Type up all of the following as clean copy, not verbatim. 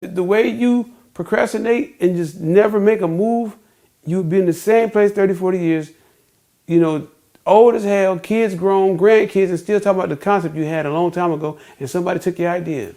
The way you procrastinate and just never make a move, you'll be in the same place 30, 40 years, old as hell, kids grown, grandkids, and still talking about the concept you had a long time ago, and somebody took your idea.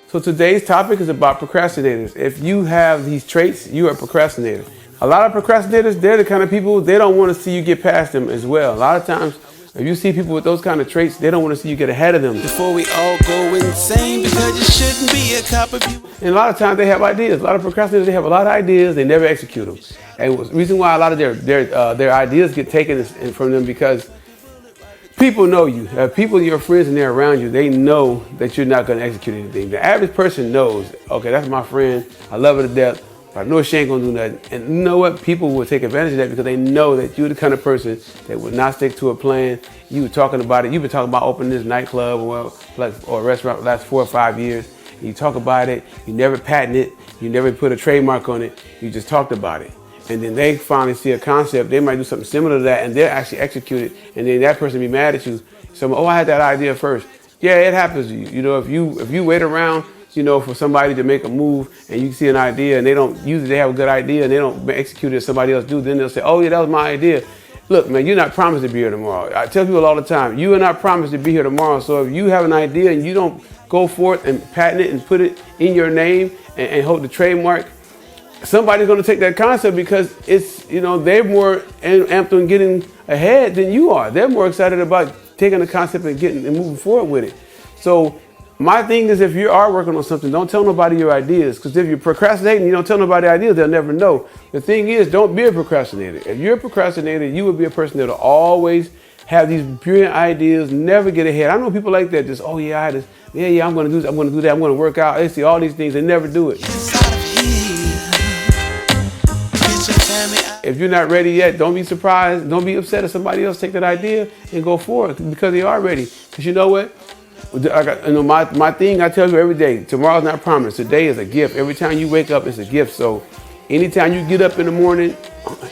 So today's topic is about procrastinators. If you have these traits, you are a procrastinator. A lot of procrastinators, they're the kind of people, they don't want to see you get past them as well. A lot of times, if you see people with those kind of traits, they don't want to see you get ahead of them. Before we all go insane, because it shouldn't be a cop of you. And a lot of times they have ideas. A lot of procrastinators, they have a lot of ideas, they never execute them. And the reason why a lot of their ideas get taken from them because people know you. People, your friends, and they're around you, they know that you're not going to execute anything. The average person knows, okay, that's my friend, I love her to death, but I know she ain't going to do nothing. And you know what? People will take advantage of that because they know that you're the kind of person that would not stick to a plan. You were talking about it. You've been talking about opening this nightclub or a restaurant for the last 4 or 5 years. You talk about it. You never patent it. You never put a trademark on it. You just talked about it. And then they finally see a concept. They might do something similar to that, and they'll actually execute it. And then that person be mad at you. So, oh, I had that idea first. Yeah, it happens to you. If you wait around, for somebody to make a move, and you see an idea, and they have a good idea, and they don't execute it. Somebody else do. Then they'll say, oh yeah, that was my idea. Look, man, you're not promised to be here tomorrow. I tell people all the time, you are not promised to be here tomorrow. So if you have an idea and you don't go for it and patent it and put it in your name and hold the trademark, somebody's going to take that concept because it's, they're more amped on getting ahead than you are. They're more excited about taking the concept and moving forward with it. So my thing is, if you are working on something, don't tell nobody your ideas. Because if you're procrastinating, you don't tell nobody ideas, they'll never know. The thing is, don't be a procrastinator. If you're a procrastinator, you will be a person that'll always have these brilliant ideas, never get ahead. I know people like that. Just, oh yeah, I'm going to do this, I'm going to do that, I'm going to work out. They see all these things, they never do it. If you're not ready yet, don't be surprised. Don't be upset if somebody else take that idea and go for it because they are ready. Because you know what? My thing I tell you every day, tomorrow's not promised. Today is a gift. Every time you wake up, it's a gift. So anytime you get up in the morning,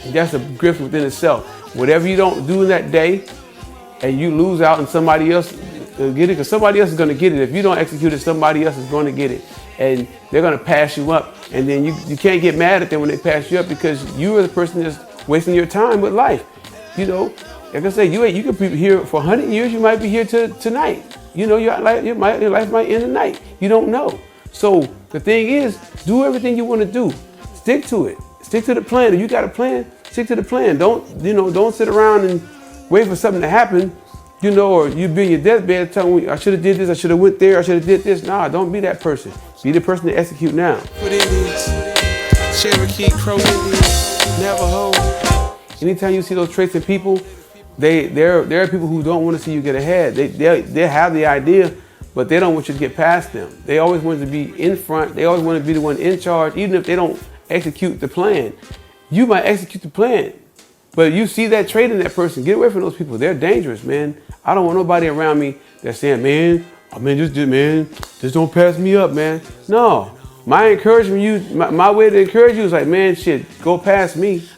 that's a gift within itself. Whatever you don't do in that day and you lose out and somebody else get it, because somebody else is going to get it. If you don't execute it, somebody else is going to get it. And they're going to pass you up. And then you can't get mad at them when they pass you up because you are the person that's wasting your time with life. Like I say, you could be here for 100 years. You might be here tonight. Your life might end tonight. You don't know. So the thing is, do everything you want to do. Stick to it. Stick to the plan. If you got a plan, stick to the plan. Don't sit around and wait for something to happen. Or you be in your deathbed telling me, I should have did this, I should have went there, I should have did this. Nah, don't be that person. Be the person to execute now. Cherokee, Crow Indians, Navajo. Anytime you see those traits in people, there are people who don't want to see you get ahead. They have the idea, but they don't want you to get past them. They always want to be in front. They always want to be the one in charge, even if they don't execute the plan. You might execute the plan, but you see that trait in that person. Get away from those people. They're dangerous, man. I don't want nobody around me that's saying, just don't pass me up, man. No, my encouragement, my way to encourage you is like, man, shit, go past me.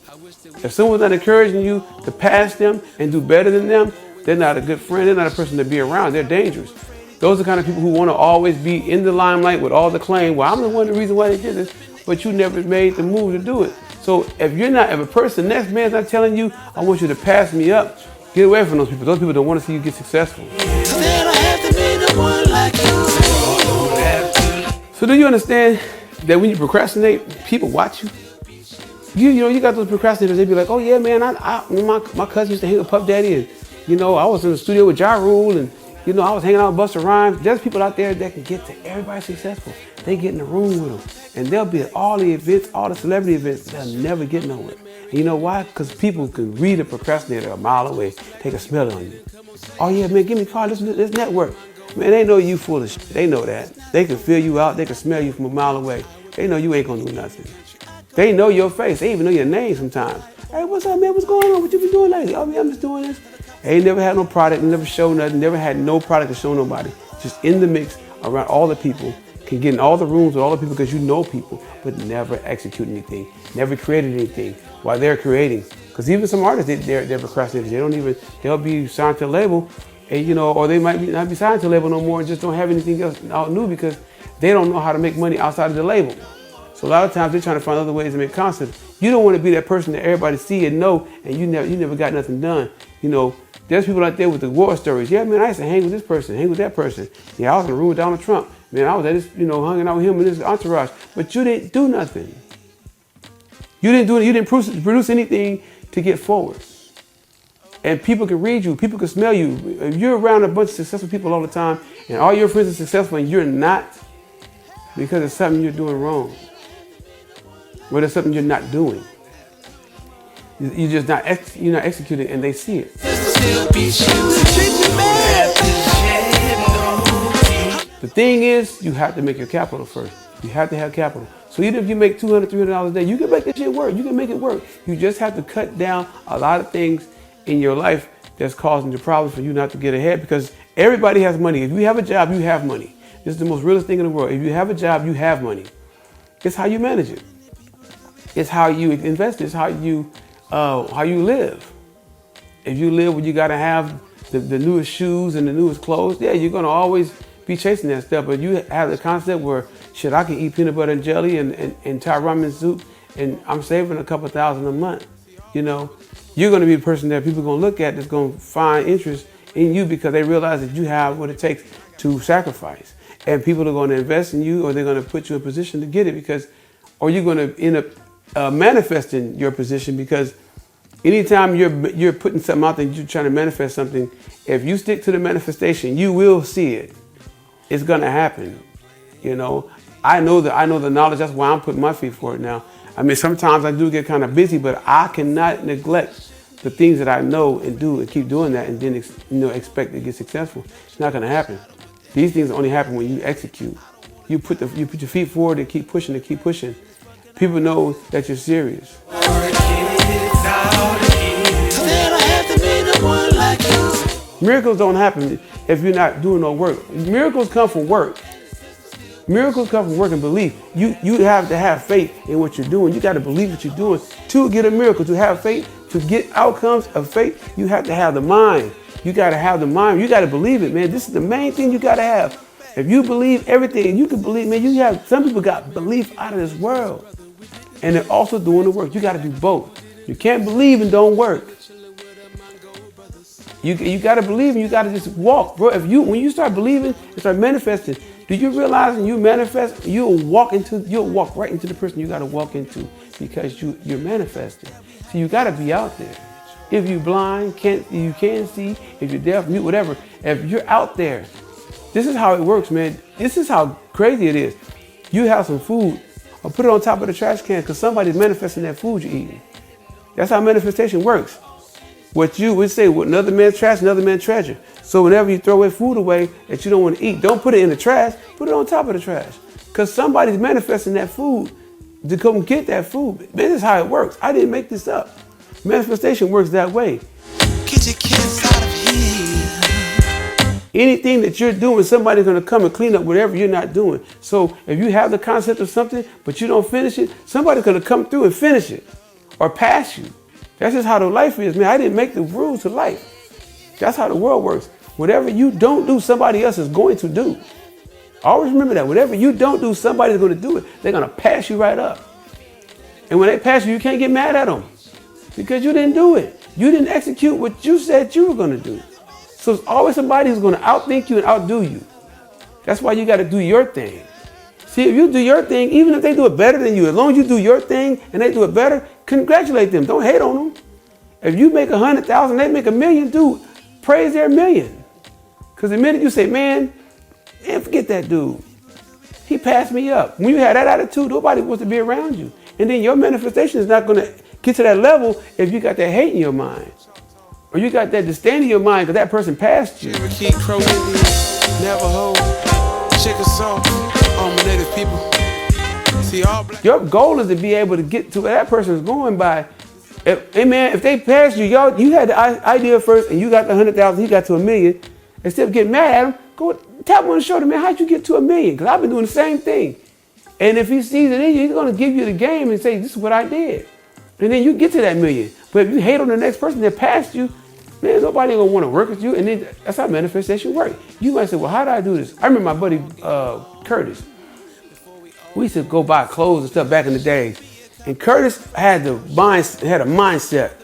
If someone's not encouraging you to pass them and do better than them, they're not a good friend. They're not a person to be around. They're dangerous. Those are the kind of people who want to always be in the limelight with all the claim. Well, I'm the reason why they did this, but you never made the move to do it. So if a person next man's not telling you, I want you to pass me up, get away from those people. Those people don't want to see you get successful. So do you understand that when you procrastinate, people watch you? You got those procrastinators, they be like, oh yeah, man, my cousin used to hang with Puff Daddy, and I was in the studio with Ja Rule, and I was hanging out with Busta Rhymes. There's people out there that can get to everybody successful. They get in the room with them, and they'll be at all the events, all the celebrity events. They'll never get nowhere. And you know why? Because people can read a procrastinator a mile away. They can smell it on you. Oh yeah, man, give me a call. Let's network. Man, they know you full of shit. They know that. They can feel you out. They can smell you from a mile away. They know you ain't gonna do nothing. They know your face. They even know your name sometimes. Hey, what's up, man? What's going on? What you been doing lately? Oh, man, I'm just doing this. They ain't never had no product, never showed nothing, never had no product to show nobody. Just in the mix around all the people, can get in all the rooms with all the people because you know people, but never execute anything, never created anything while they're creating. Because even some artists, they're procrastinators. They'll be signed to a label, And or they might not be signed to a label no more and just don't have anything else out new because they don't know how to make money outside of the label. So a lot of times they're trying to find other ways to make concepts. You don't want to be that person that everybody see and know, and you never got nothing done. There's people out there with the war stories. Yeah, man, I used to hang with this person, hang with that person. Yeah, I was in the room with Donald Trump. Man, I was at this, hanging out with him and his entourage. But you didn't do nothing. You didn't produce anything to get forward. And people can read you, people can smell you. If you're around a bunch of successful people all the time, and all your friends are successful and you're not, because it's something you're doing wrong. Or there's something you're not doing. You're just not executing, and they see it. The thing is, you have to make your capital first. You have to have capital. So even if you make $200, $300 a day, you can make this shit work. You can make it work. You just have to cut down a lot of things in your life that's causing the problems for you not to get ahead, because everybody has money. If you have a job, you have money. This is the most realest thing in the world. If you have a job, you have money. It's how you manage it. It's how you invest. It's how you live. If you live where you gotta have the newest shoes and the newest clothes, yeah, you're gonna always be chasing that stuff. But you have the concept where, shit, I can eat peanut butter and jelly and Thai ramen soup, and I'm saving a couple $1,000 a month. You're gonna be the person that people are gonna look at that's gonna find interest in you because they realize that you have what it takes to sacrifice. And people are gonna invest in you, or they're gonna put you in a position to get it or you're gonna end up manifesting your position, because anytime you're putting something out there, you're trying to manifest something, if you stick to the manifestation, you will see it. It's gonna happen. I know the knowledge. That's why I'm putting my feet for it now. I mean, sometimes I do get kind of busy, but I cannot neglect the things that I know and do and keep doing that and then expect to get successful. It's not gonna happen. These things only happen when you execute. You put your feet forward and keep pushing. People know that you're serious. Miracles don't happen if you're not doing no work. Miracles come from work. Miracles come from work and belief. You have to have faith in what you're doing. You got to believe what you're doing to get a miracle. To have faith, to get outcomes of faith, you have to have the mind. You got to have the mind. You got to believe it, man. This is the main thing you got to have. If you believe everything, you can believe, man. Some people got belief out of this world, and they're also doing the work. You got to do both. You can't believe and don't work. You got to believe and you got to just walk, bro. When you start believing and start manifesting, do you realize when you manifest, you'll walk right into the person you got to walk into, because you're manifesting. So you got to be out there. If you're blind, you can't see. If you're deaf, mute, whatever. If you're out there, this is how it works, man. This is how crazy it is. You have some food, or put it on top of the trash can, because somebody's manifesting that food you're eating. That's how manifestation works. What you would say, another man's trash, another man's treasure. So whenever you throw away food away that you don't want to eat, don't put it in the trash, put it on top of the trash. Because somebody's manifesting that food to come get that food. This is how it works. I didn't make this up. Manifestation works that way. Get your kids out of here. Anything that you're doing, somebody's going to come and clean up whatever you're not doing. So if you have the concept of something, but you don't finish it, somebody's going to come through and finish it or pass you. That's just how the life is, man. I didn't make the rules to life. That's how the world works. Whatever you don't do, somebody else is going to do. Always remember that. Whatever you don't do, somebody's going to do it. They're going to pass you right up. And when they pass you, you can't get mad at them because you didn't do it. You didn't execute what you said you were going to do. So it's always somebody who's going to outthink you and outdo you. That's why you got to do your thing. See, if you do your thing, even if they do it better than you, as long as you do your thing and they do it better, congratulate them. Don't hate on them. If you make 100,000, they make 1,000,000, dude, praise their 1,000,000. Because the minute you say, man, forget that dude. He passed me up. When you have that attitude, nobody wants to be around you. And then your manifestation is not going to get to that level if you got that hate in your mind. Or you got that disdain in your mind because that person passed you. Never keep Crow Indian, Navajo, Chickasaw, all my native people. See, all black. Your goal is to be able to get to where that person is going by. If they passed you, you had the idea first and you got the 100,000, he got to 1,000,000. Instead of getting mad at him, go tap him on the shoulder, man, how'd you get to 1,000,000? Because I've been doing the same thing. And if he sees it in you, he's going to give you the game and say, this is what I did. And then you get to that 1,000,000. But if you hate on the next person that passed you, Man, nobody gonna want to work with you, and then that's how manifestation works. You might say, well, how do I do this? I remember my buddy Curtis. We used to go buy clothes and stuff back in the day, and Curtis had a mindset,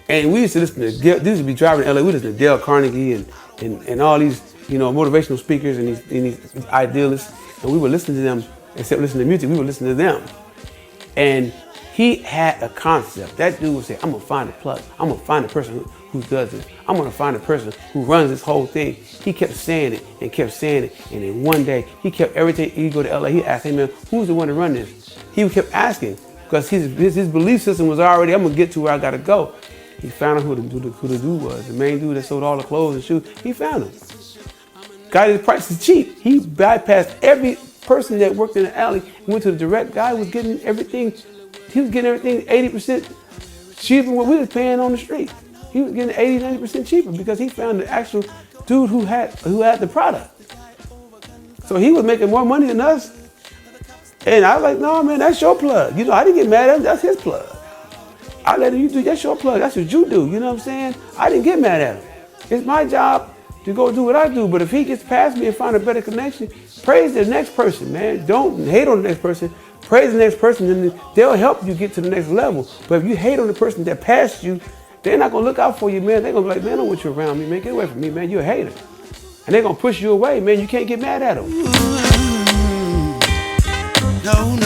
and we used to listen to. They used to be driving to LA. We listened to Dale Carnegie and all these motivational speakers and these idealists, and we would listen to them. Instead of listening to music, we would listen to them, and he had a concept. That dude would say, I'm gonna find a plug. I'm gonna find a person who does this. I'm gonna find a person who runs this whole thing. He kept saying it and kept saying it. And then one day, he kept everything. He'd go to LA, he asked, hey man, who's the one to run this? He kept asking, because his belief system was already, I'm gonna get to where I gotta go. He found out who the dude was. The main dude that sold all the clothes and shoes. He found him. Got his prices cheap. He bypassed every person that worked in the alley and went to the direct guy. Was getting everything. He was getting everything 80% cheaper than what we was paying on the street. He was getting 80-90% cheaper because he found the actual dude who had the product. So he was making more money than us. And I was like, no man, that's your plug. I didn't get mad at him, that's his plug. I let him do, that's your plug, that's what you do, you know what I'm saying? I didn't get mad at him. It's my job to go do what I do, but if he gets past me and find a better connection, praise the next person, man. Don't hate on the next person. Praise the next person, and they'll help you get to the next level. But if you hate on the person that passed you, they're not gonna look out for you, man. They're gonna be like, man, I don't want you around me, man. Get away from me, man. You're a hater. And they're gonna push you away, man. You can't get mad at them. No.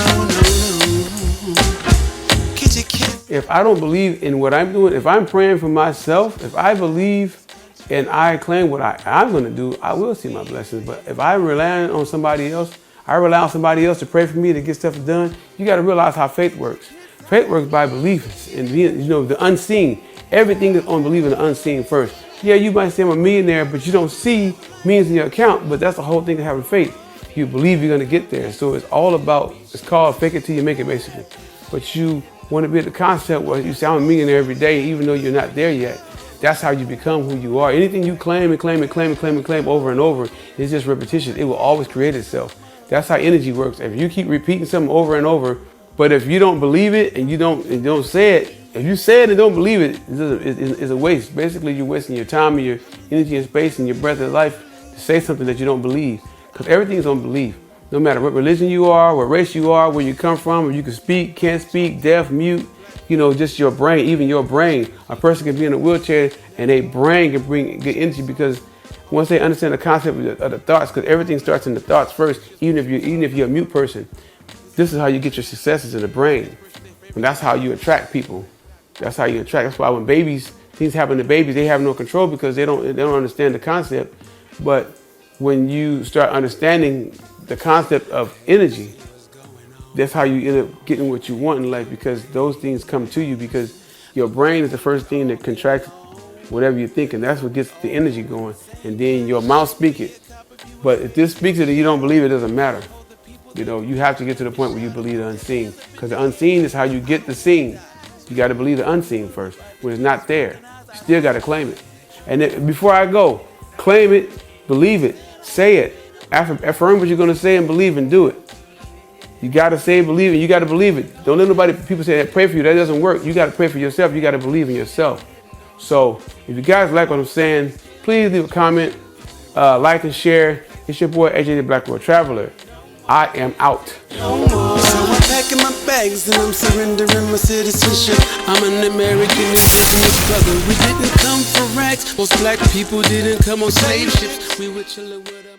If I don't believe in what I'm doing, if I'm praying for myself, if I believe and I claim what I'm gonna do, I will see my blessings. But if I rely on somebody else, I rely on somebody else to pray for me to get stuff done. You got to realize how faith works. Faith works by belief and the unseen. Everything is on believing the unseen first. Yeah, you might say I'm a millionaire, but you don't see millions in your account. But that's the whole thing of having faith. You believe you're going to get there. So it's all about, it's called fake it till you make it, basically. But you want to be at the concept where you say I'm a millionaire every day, even though you're not there yet. That's how you become who you are. Anything you claim over and over is just repetition. It will always create itself. That's how energy works. If you keep repeating something over and over, but if you don't believe it and you don't say it, if you say it and don't believe it, it's a waste. Basically, you're wasting your time and your energy and space and your breath and life to say something that you don't believe. Because everything is on belief. No matter what religion you are, what race you are, where you come from, if you can speak, can't speak, deaf, mute, just your brain, even your brain. A person can be in a wheelchair and their brain can bring good energy because once they understand the concept of the thoughts, because everything starts in the thoughts first, even if you're a mute person, this is how you get your successes in the brain. And that's how you attract people. That's how you attract. That's why when things happen to babies, they have no control because they don't understand the concept. But when you start understanding the concept of energy, that's how you end up getting what you want in life, because those things come to you because your brain is the first thing that contracts whatever you're thinking. That's what gets the energy going. And then your mouth speaks it. But if this speaks it and you don't believe it, doesn't matter. You have to get to the point where you believe the unseen. Because the unseen is how you get the seen. You got to believe the unseen first. When it's not there, you still got to claim it. And then, before I go, claim it, believe it, say it. Affirm what you're going to say and believe and do it. You got to say, believe it. You got to believe it. Don't let people say that pray for you. That doesn't work. You got to pray for yourself. You got to believe in yourself. So if you guys like what I'm saying, please leave a comment, like and share. It's your boy, AJ the Black World Traveler. I am out. So I'm packing my bags and I'm surrendering my citizenship. I'm an American indigenous brother. We didn't come for rags. Most black people didn't come on slave ships. We were chilling with